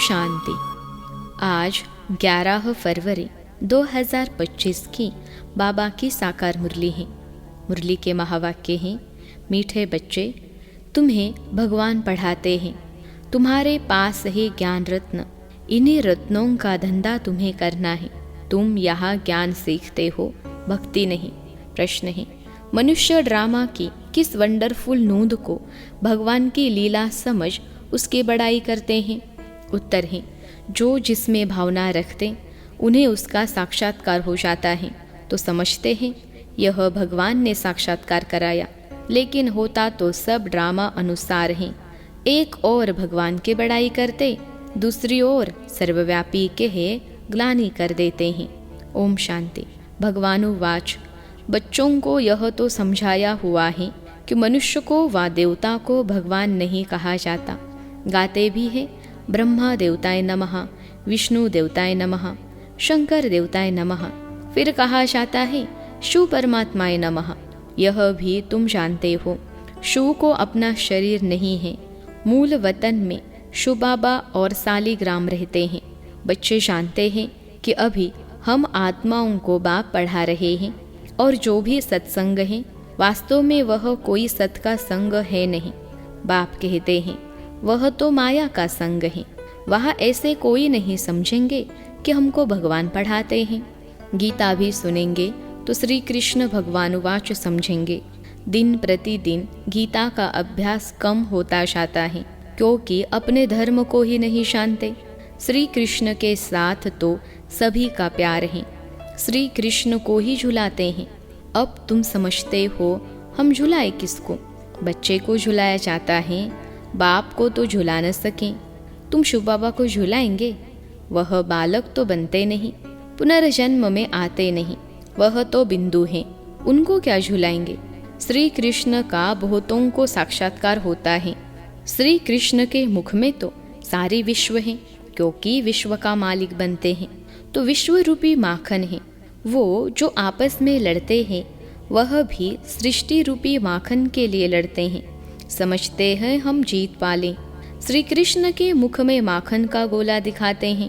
शांति। आज 11 फरवरी 2025 की बाबा की साकार मुरली है। मुरली के महावाक्य हैं, मीठे बच्चे, तुम्हें भगवान पढ़ाते हैं, तुम्हारे पास है ज्ञान रत्न, इन्हीं रत्नों का धंधा तुम्हें करना है। तुम यहाँ ज्ञान सीखते हो, भक्ति नहीं। प्रश्न है, मनुष्य ड्रामा की किस वंडरफुल नूंद को भगवान की लीला समझ उसकी बड़ाई करते हैं? उत्तर है, जो जिसमें भावना रखते उन्हें उसका साक्षात्कार हो जाता है। तो समझते हैं यह भगवान ने साक्षात्कार कराया, लेकिन होता तो सब ड्रामा अनुसार है। एक और भगवान की बड़ाई करते, दूसरी ओर सर्वव्यापी के है ग्लानि कर देते हैं। ओम शांति। भगवानुवाच, बच्चों को यह तो समझाया हुआ है कि मनुष्य को व देवता को भगवान नहीं कहा जाता। गाते भी है, ब्रह्मा देवताय नमः, विष्णु देवताय नमः, शंकर देवताय नमः। फिर कहा जाता है शिव परमात्माय नमः। यह भी तुम जानते हो, शिव को अपना शरीर नहीं है। मूल वतन में शिव बाबा और सालीग्राम रहते हैं। बच्चे जानते हैं कि अभी हम आत्माओं को बाप पढ़ा रहे हैं, और जो भी सत्संग है वास्तव में वह कोई सत का संग है नहीं। बाप कहते हैं वह तो माया का संग है। वहाँ ऐसे कोई नहीं समझेंगे कि हमको भगवान पढ़ाते हैं। गीता भी सुनेंगे तो श्री कृष्ण भगवानुवाच समझेंगे। दिन प्रतिदिन गीता का अभ्यास कम होता जाता है, क्योंकि अपने धर्म को ही नहीं जानते। श्री कृष्ण के साथ तो सभी का प्यार है, श्री कृष्ण को ही झुलाते हैं। अब तुम समझते हो हम झुलाए किसको? बच्चे को झुलाया जाता है, बाप को तो झुला न सकें। तुम शिव बाबा को झुलाएंगे? वह बालक तो बनते नहीं, पुनर्जन्म में आते नहीं, वह तो बिंदु हैं, उनको क्या झुलाएंगे? श्री कृष्ण का बहुतों को साक्षात्कार होता है। श्री कृष्ण के मुख में तो सारे विश्व हैं, क्योंकि विश्व का मालिक बनते हैं। तो विश्व रूपी माखन है। वो जो आपस में लड़ते हैं वह भी सृष्टि रूपी माखन के लिए लड़ते हैं। समझते हैं हम जीत पाले। श्री कृष्ण के मुख में माखन का गोला दिखाते हैं।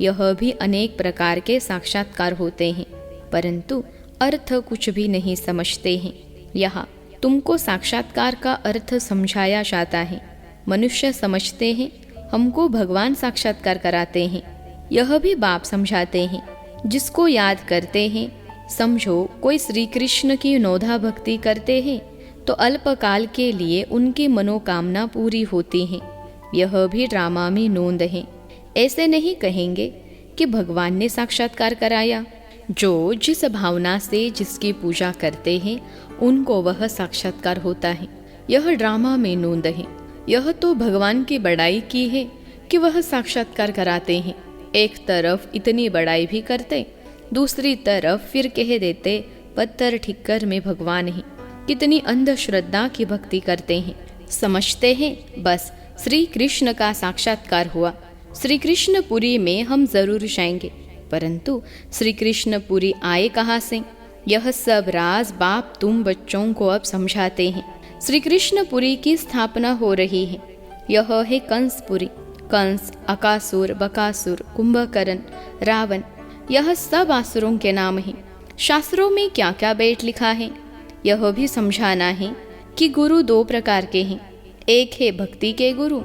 यह भी अनेक प्रकार के साक्षात्कार होते हैं, परंतु अर्थ कुछ भी नहीं समझते हैं। यहाँ तुमको साक्षात्कार का अर्थ समझाया जाता है। मनुष्य समझते हैं हमको भगवान साक्षात्कार कराते हैं। यह भी बाप समझाते हैं। जिसको याद करते हैं, समझो कोई श्री कृष्ण की नौधा भक्ति करते हैं तो अल्पकाल के लिए उनकी मनोकामना पूरी होती है। यह भी ड्रामा में नोंद है। ऐसे नहीं कहेंगे कि भगवान ने साक्षात्कार कराया। जो जिस भावना से जिसकी पूजा करते हैं उनको वह साक्षात्कार होता है। यह ड्रामा में नोंद है। यह तो भगवान की बड़ाई की है कि वह साक्षात्कार कराते हैं। एक तरफ इतनी बड़ाई भी करते, दूसरी तरफ फिर कह देते पत्थर ठिक्कर में भगवान है। कितनी अंधश्रद्धा की भक्ति करते हैं। समझते हैं बस श्री कृष्ण का साक्षात्कार हुआ, श्री कृष्णपुरी में हम जरूर जाएंगे। परंतु श्री कृष्णपुरी आए कहाँ से? यह सब राज बाप तुम बच्चों को अब समझाते हैं। श्री कृष्णपुरी की स्थापना हो रही है। यह है कंसपुरी। कंस, अकासुर, बकासुर, कुंभकर्ण, रावण, यह सब आसुरों के नाम हैं। शास्त्रों में क्या क्या बैठ लिखा है यह भी समझाना है कि गुरु दो प्रकार के हैं। एक है भक्ति के गुरु,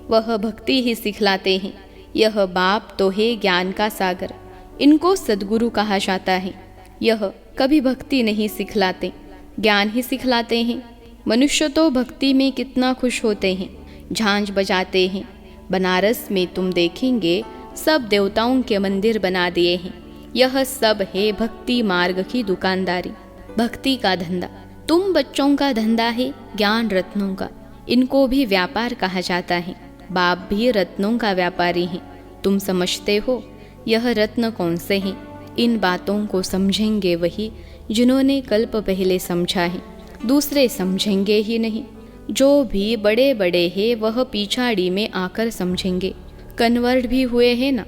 वह भक्ति ही सिखलाते हैं। यह बाप तो है ज्ञान का सागर, इनको सद्गुरु कहा जाता है। यह कभी भक्ति नहीं सिखलाते, ज्ञान ही सिखलाते हैं। मनुष्य तो भक्ति में कितना खुश होते हैं, झांझ बजाते हैं। बनारस में तुम देखेंगे सब देवताओं के मंदिर बना दिए हैं। यह सब है भक्ति मार्ग की दुकानदारी, भक्ति का धंधा। तुम बच्चों का धंधा है ज्ञान रत्नों का, इनको भी व्यापार कहा जाता है। बाप भी रत्नों का व्यापारी है। तुम समझते हो यह रत्न कौन से हैं? इन बातों को समझेंगे वही जिन्होंने कल्प पहले समझा है, दूसरे समझेंगे ही नहीं। जो भी बड़े बड़े हैं वह पिछाड़ी में आकर समझेंगे। कन्वर्ट भी हुए हैं ना।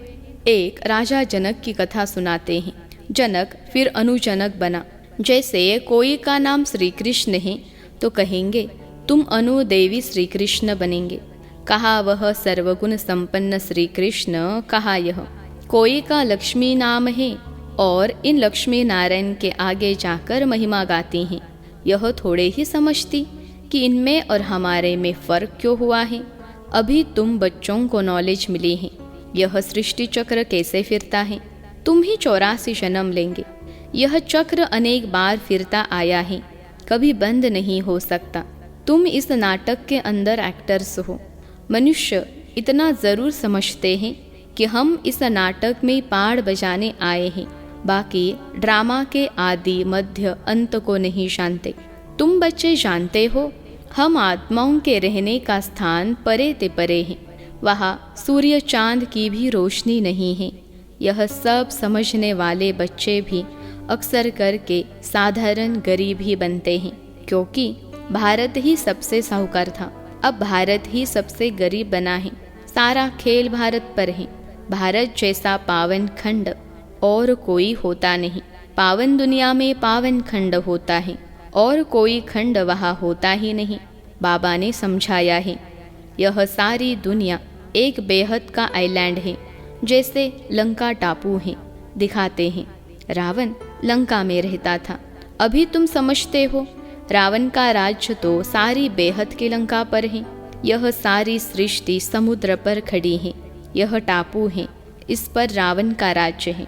एक राजा जनक की कथा सुनाते हैं। जनक फिर अनुजनक बना। जैसे कोई का नाम श्री कृष्ण है तो कहेंगे तुम अनुदेवी श्री कृष्ण बनेंगे। कहा वह सर्वगुण संपन्न श्री कृष्ण, कहा यह कोई का लक्ष्मी नाम है और इन लक्ष्मी नारायण के आगे जाकर महिमा गाती हैं। यह थोड़े ही समझती कि इनमें और हमारे में फ़र्क क्यों हुआ है। अभी तुम बच्चों को नॉलेज मिली है यह सृष्टि चक्र कैसे फिरता है। तुम ही 84 जन्म लेंगे। यह चक्र अनेक बार फिरता आया है, कभी बंद नहीं हो सकता। तुम इस नाटक के अंदर एक्टर्स हो। मनुष्य इतना ज़रूर समझते हैं कि हम इस नाटक में पाड़ बजाने आए हैं, बाकी ड्रामा के आदि मध्य अंत को नहीं जानते। तुम बच्चे जानते हो हम आत्माओं के रहने का स्थान परे ते परे हैं। वहाँ सूर्य चांद की भी रोशनी नहीं है। यह सब समझने वाले बच्चे भी अक्सर करके साधारण गरीब ही बनते हैं, क्योंकि भारत ही सबसे साहूकार था, अब भारत ही सबसे गरीब बना है। सारा खेल भारत पर है। भारत जैसा पावन खंड और कोई होता नहीं। पावन दुनिया में पावन खंड होता है और कोई खंड वहाँ होता ही नहीं। बाबा ने समझाया है यह सारी दुनिया एक बेहद का आइलैंड है, जैसे लंका टापू है। दिखाते हैं रावण लंका में रहता था। अभी तुम समझते हो रावण का राज्य तो सारी बेहद की लंका पर है। यह सारी सृष्टि समुद्र पर खड़ी है। यह टापू है, इस पर रावण का राज्य है।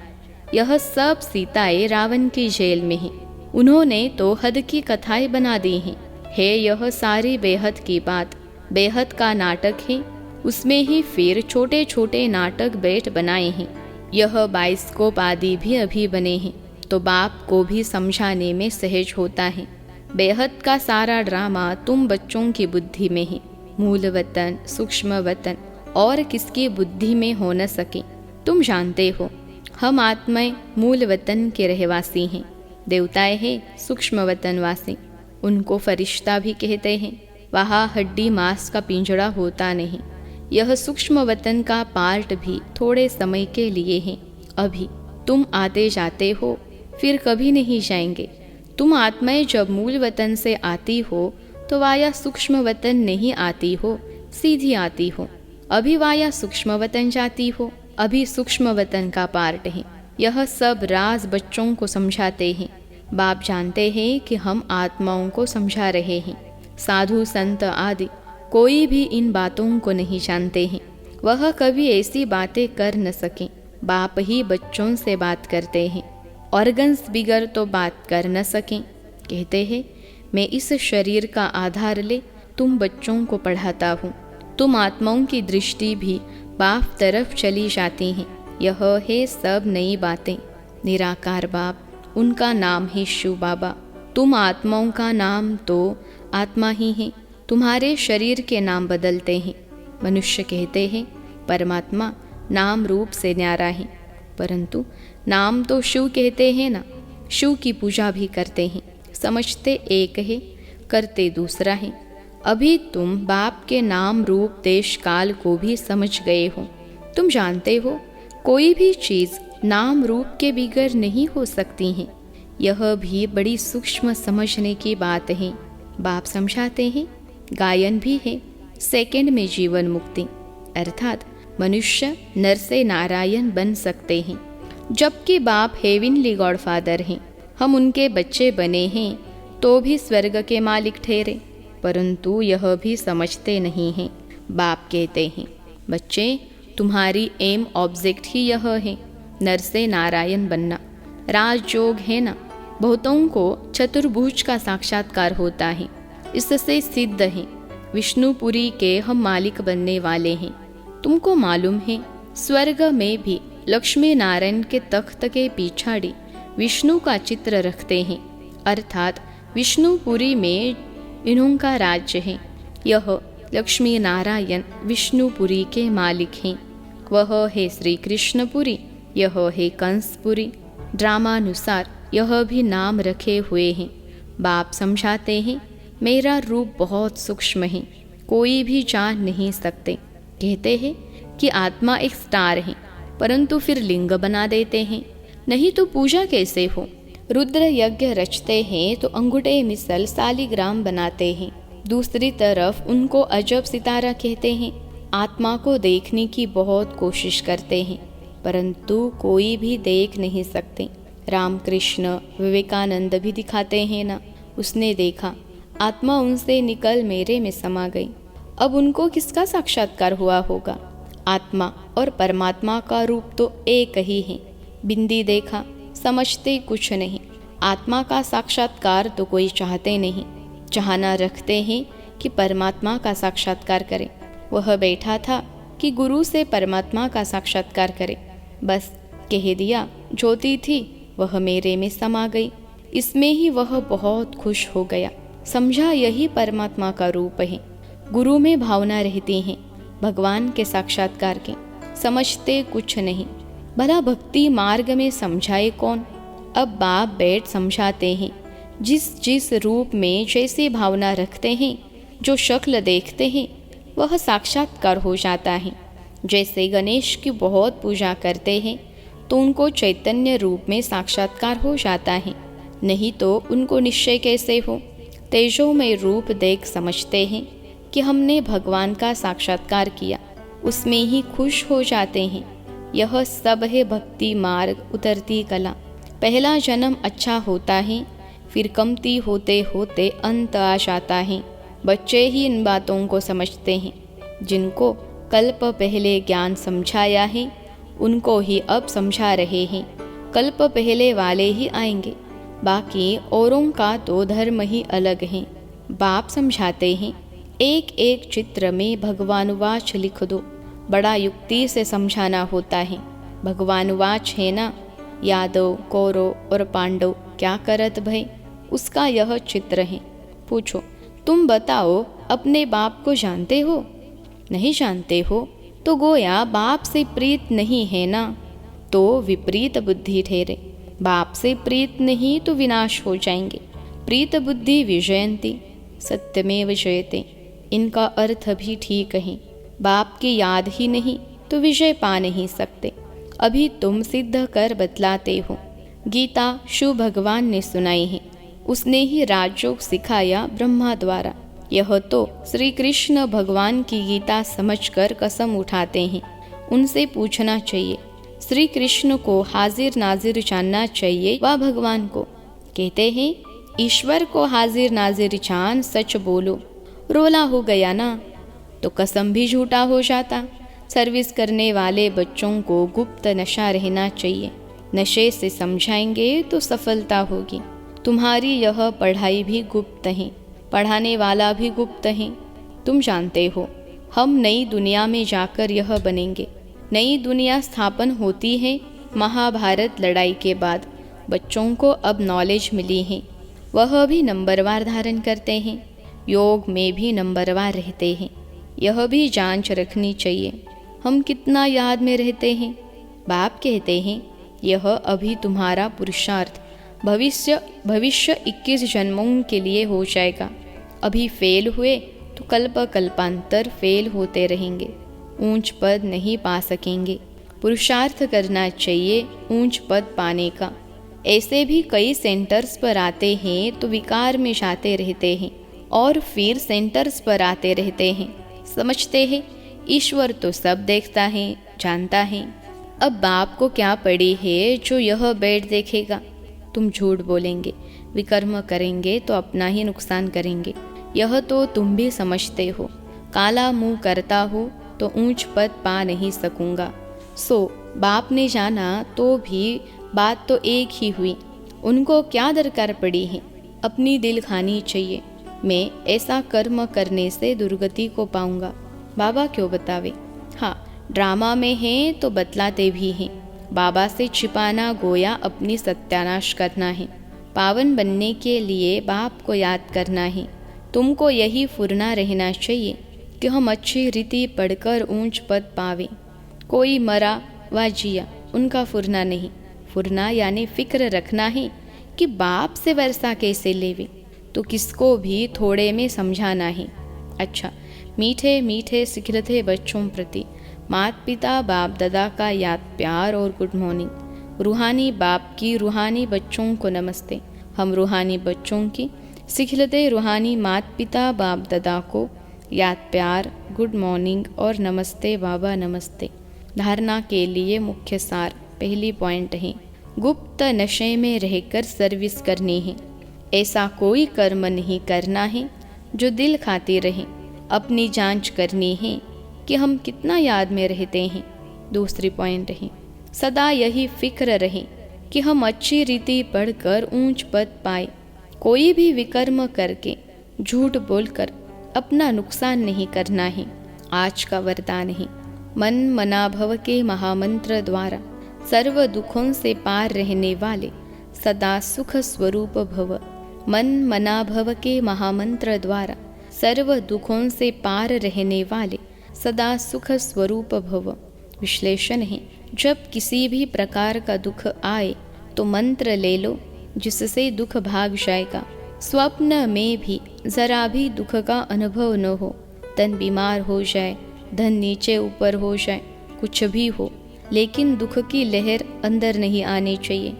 यह सब सीताएं रावण की जेल में हैं। उन्होंने तो हद की कथाएं बना दी हैं। है यह सारी बेहद की बात, बेहद का नाटक है। उसमें ही फिर छोटे छोटे नाटक बैठ बनाए हैं। यह बाइस्कोप आदि भी अभी बने हैं, तो बाप को भी समझाने में सहज होता है। बेहद का सारा ड्रामा तुम बच्चों की बुद्धि में है। मूल वतन, सूक्ष्म वतन और किसकी बुद्धि में हो न सके। तुम जानते हो हम आत्माएं मूल वतन के रहवासी हैं। देवताएं हैं सूक्ष्म वतनवासी, उनको फरिश्ता भी कहते हैं। वहाँ हड्डी मांस का पिंजड़ा होता नहीं। यह सूक्ष्म वतन का पार्ट भी थोड़े समय के लिए है। अभी तुम आते जाते हो, फिर कभी नहीं जाएंगे। तुम आत्माएं जब मूल वतन से आती हो तो वाया सूक्ष्म वतन नहीं आती हो, सीधी आती हो। अभी वाया सूक्ष्म वतन जाती हो, अभी सूक्ष्म वतन का पार्ट है। यह सब राज बच्चों को समझाते हैं। बाप जानते हैं कि हम आत्माओं को समझा रहे हैं। साधु संत आदि कोई भी इन बातों को नहीं जानते हैं। वह कभी ऐसी बातें कर न सकें। बाप ही बच्चों से बात करते हैं। ऑर्गन्स बिगर तो बात कर न सकें। कहते हैं मैं इस शरीर का आधार ले तुम बच्चों को पढ़ाता हूँ। तुम आत्माओं की दृष्टि भी बाप तरफ चली जाती हैं। यह है सब नई बातें। निराकार बाप, उनका नाम है शिव बाबा। तुम आत्माओं का नाम तो आत्मा ही है। तुम्हारे शरीर के नाम बदलते हैं। मनुष्य कहते हैं परमात्मा नाम रूप से न्यारा है, परंतु नाम तो शिव कहते हैं ना। शिव की पूजा भी करते हैं। समझते एक है, करते दूसरा है। अभी तुम बाप के नाम रूप देश काल को भी समझ गए हो। तुम जानते हो कोई भी चीज़ नाम रूप के बिगर नहीं हो सकती है। यह भी बड़ी सूक्ष्म समझने की बात है। बाप समझाते हैं गायन भी है। सेकंड में जीवन मुक्ति, अर्थात मनुष्य नर से नारायण बन सकते हैं। जबकि बाप हेवनली गॉडफादर हैं, हम उनके बच्चे बने हैं तो भी स्वर्ग के मालिक ठहरे, परंतु यह भी समझते नहीं हैं। बाप कहते हैं बच्चे तुम्हारी एम ऑब्जेक्ट ही यह है, नर से नारायण बनना। राजयोग है ना, बहुतों को चतुर्भुज का साक्षात्कार होता है। इससे सिद्ध है विष्णुपुरी के हम मालिक बनने वाले हैं। तुमको मालूम है स्वर्ग में भी लक्ष्मी नारायण के तख्त के पिछाड़ी विष्णु का चित्र रखते हैं, अर्थात विष्णुपुरी में इन्हों का राज्य है। यह लक्ष्मी नारायण विष्णुपुरी के मालिक हैं। वह है श्री कृष्णपुरी, यह है कंसपुरी। ड्रामानुसार यह भी नाम रखे हुए हैं। बाप समझाते हैं मेरा रूप बहुत सूक्ष्म है, कोई भी जान नहीं सकते। कहते हैं कि आत्मा एक स्टार है, परंतु फिर लिंग बना देते हैं, नहीं तो पूजा कैसे हो। रुद्र यज्ञ रचते हैं तो अंगूठे मिसल सालिग्राम बनाते हैं। दूसरी तरफ उनको अजब सितारा कहते हैं। आत्मा को देखने की बहुत कोशिश करते हैं, परंतु कोई भी देख नहीं सकते। रामकृष्ण विवेकानंद भी दिखाते हैं ना, उसने देखा, आत्मा उनसे निकल मेरे में समा गई। अब उनको किसका साक्षात्कार हुआ होगा? आत्मा और परमात्मा का रूप तो एक ही है। बिंदी देखा, समझते कुछ नहीं। आत्मा का साक्षात्कार तो कोई चाहते नहीं, चाहना रखते हैं कि परमात्मा का साक्षात्कार करें। वह बैठा था कि गुरु से परमात्मा का साक्षात्कार करे। बस कह दिया, ज्योति थी वह मेरे में समा गई। इसमें ही वह बहुत खुश हो गया, समझा यही परमात्मा का रूप है। गुरु में भावना रहती है भगवान के साक्षात्कार के, समझते कुछ नहीं। भला भक्ति मार्ग में समझाए कौन? अब बाप बैठ समझाते हैं। जिस जिस रूप में जैसी भावना रखते हैं, जो शक्ल देखते हैं, वह साक्षात्कार हो जाता है। जैसे गणेश की बहुत पूजा करते हैं तो उनको चैतन्य रूप में साक्षात्कार हो जाता है, नहीं तो उनको निश्चय कैसे हो? तेजोमय रूप देख समझते हैं कि हमने भगवान का साक्षात्कार किया, उसमें ही खुश हो जाते हैं। यह सब है भक्ति मार्ग उतरती कला। पहला जन्म अच्छा होता है, फिर कमती होते होते अंत आ जाता है। बच्चे ही इन बातों को समझते हैं। जिनको कल्प पहले ज्ञान समझाया है, उनको ही अब समझा रहे हैं। कल्प पहले वाले ही आएंगे, बाकी औरों का तो धर्म ही अलग है। बाप समझाते हैं, एक एक चित्र में भगवानुवाच लिख दो। बड़ा युक्ति से समझाना होता है। भगवानुवाच है ना, यादव कौरव और पांडव क्या करत भय, उसका यह चित्र है। पूछो, तुम बताओ, अपने बाप को जानते हो? नहीं जानते हो तो गोया बाप से प्रीत नहीं है ना, तो विपरीत बुद्धि ठहरे। बाप से प्रीत नहीं तो विनाश हो जाएंगे। प्रीत बुद्धि विजयंती सत्यमेव जयते, इनका अर्थ भी ठीक है। बाप की याद ही नहीं तो विजय पा नहीं सकते। अभी तुम सिद्ध कर बतलाते हो। गीता शिव भगवान ने सुनाई है, उसने ही राजयोग सिखाया ब्रह्मा द्वारा। यह तो श्री कृष्ण भगवान की गीता समझकर कसम उठाते हैं। उनसे पूछना चाहिए, श्री कृष्ण को हाजिर नाजिर जानना चाहिए व भगवान को? कहते हैं, ईश्वर को हाजिर नाजिर जान सच बोलो। रोला हो गया ना, तो कसम भी झूठा हो जाता। सर्विस करने वाले बच्चों को गुप्त नशा रहना चाहिए। नशे से समझाएंगे तो सफलता होगी। तुम्हारी यह पढ़ाई भी गुप्त है, पढ़ाने वाला भी गुप्त है। तुम जानते हो, हम नई दुनिया में जाकर यह बनेंगे। नई दुनिया स्थापन होती है महाभारत लड़ाई के बाद। बच्चों को अब नॉलेज मिली है, वह भी नंबरवार धारण करते हैं। योग में भी नंबरवार रहते हैं। यह भी जांच रखनी चाहिए, हम कितना याद में रहते हैं। बाप कहते हैं, यह अभी तुम्हारा पुरुषार्थ भविष्य 21 जन्मों के लिए हो जाएगा। अभी फेल हुए तो कल्प कल्पांतर फेल होते रहेंगे, ऊंच पद नहीं पा सकेंगे। पुरुषार्थ करना चाहिए ऊंच पद पाने का। ऐसे भी कई सेंटर्स पर आते हैं तो विकार में जाते रहते हैं और फिर सेंटर्स पर आते रहते हैं। समझते हैं ईश्वर तो सब देखता है, जानता है। अब बाप को क्या पड़ी है जो यह बेड देखेगा? तुम झूठ बोलेंगे, विकर्म करेंगे तो अपना ही नुकसान करेंगे। यह तो तुम भी समझते हो। काला मुंह करता हो तो ऊंच पद पा नहीं सकूंगा। सो बाप ने जाना तो भी बात तो एक ही हुई। उनको क्या दरकार पड़ी है? अपनी दिल खानी चाहिए। मैं ऐसा कर्म करने से दुर्गति को पाऊंगा। बाबा क्यों बतावे? हाँ, ड्रामा में है तो बतलाते भी हैं। बाबा से छिपाना गोया अपनी सत्यानाश करना है। पावन बनने के लिए बाप को याद करना है। तुमको यही फुरना रहना चाहिए कि हम अच्छी रीति पढ़कर ऊंच पद पावें। कोई मरा व जिया, उनका फुरना नहीं। फुरना यानी फिक्र रखना है कि बाप से वर्षा कैसे लेवे, तो किसको भी थोड़े में समझाना है। अच्छा, मीठे मीठे सिखरते बच्चों प्रति माता पिता बाप दादा का याद प्यार और गुड मॉर्निंग। रूहानी बाप की रूहानी बच्चों को नमस्ते। हम रूहानी बच्चों की सिखलते रूहानी माता पिता बाप दादा को याद प्यार, गुड मॉर्निंग और नमस्ते बाबा नमस्ते। धारणा के लिए मुख्य सार। पहली पॉइंट है, गुप्त नशे में रहकर सर्विस करनी है। ऐसा कोई कर्म नहीं करना है जो दिल खाते रहे। अपनी जांच करनी है कि हम कितना याद में रहते हैं। दूसरी पॉइंट है, सदा यही फिक्र रहे कि हम अच्छी रीति पढ़कर ऊंच पद पाए। कोई भी विकर्म करके, झूठ बोलकर अपना नुकसान नहीं करना है। आज का वरदान है, मन मना भव के महामंत्र द्वारा सर्व दुखों से पार रहने वाले सदा सुख स्वरूप भव। मन मना भव के महामंत्र द्वारा सर्व दुखों से पार रहने वाले सदा सुख स्वरूप भव। विश्लेषण है, जब किसी भी प्रकार का दुख आए तो मंत्र ले लो, जिससे दुख भाग जाएगा। स्वप्न में भी जरा भी दुख का अनुभव न हो। तन बीमार हो जाए, धन नीचे ऊपर हो जाए, कुछ भी हो, लेकिन दुख की लहर अंदर नहीं आनी चाहिए।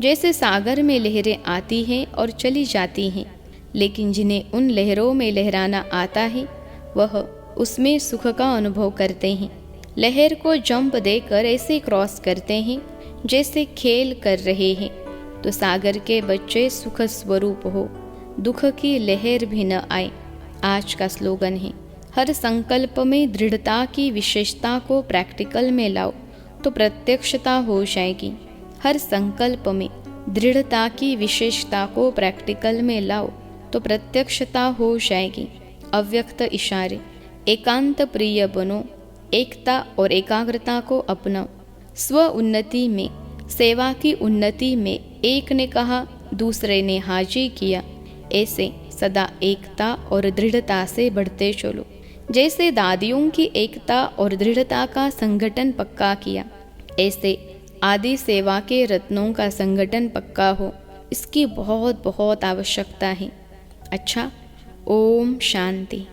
जैसे सागर में लहरें आती हैं और चली जाती हैं, लेकिन जिन्हें उन लहरों में लहराना आता है वह उसमें सुख का अनुभव करते हैं। लहर को जंप देकर ऐसे क्रॉस करते हैं जैसे खेल कर रहे हैं। तो सागर के बच्चे सुख स्वरूप हो, दुख की लहर भी न आए। आज का स्लोगन है, हर संकल्प में दृढ़ता की विशेषता को प्रैक्टिकल में लाओ तो प्रत्यक्षता हो जाएगी। हर संकल्प में दृढ़ता की विशेषता को प्रैक्टिकल में लाओ तो प्रत्यक्षता हो जाएगी। अव्यक्त इशारे। एकांत प्रिय बनो, एकता और एकाग्रता को अपनाओ। स्व उन्नति में, सेवा की उन्नति में एक ने कहा, दूसरे ने हाजी किया। ऐसे सदा एकता और दृढ़ता से बढ़ते चलो। जैसे दादियों की एकता और दृढ़ता का संगठन पक्का किया, ऐसे आदि सेवा के रत्नों का संगठन पक्का हो। इसकी बहुत बहुत आवश्यकता है। अच्छा, ओम शांति।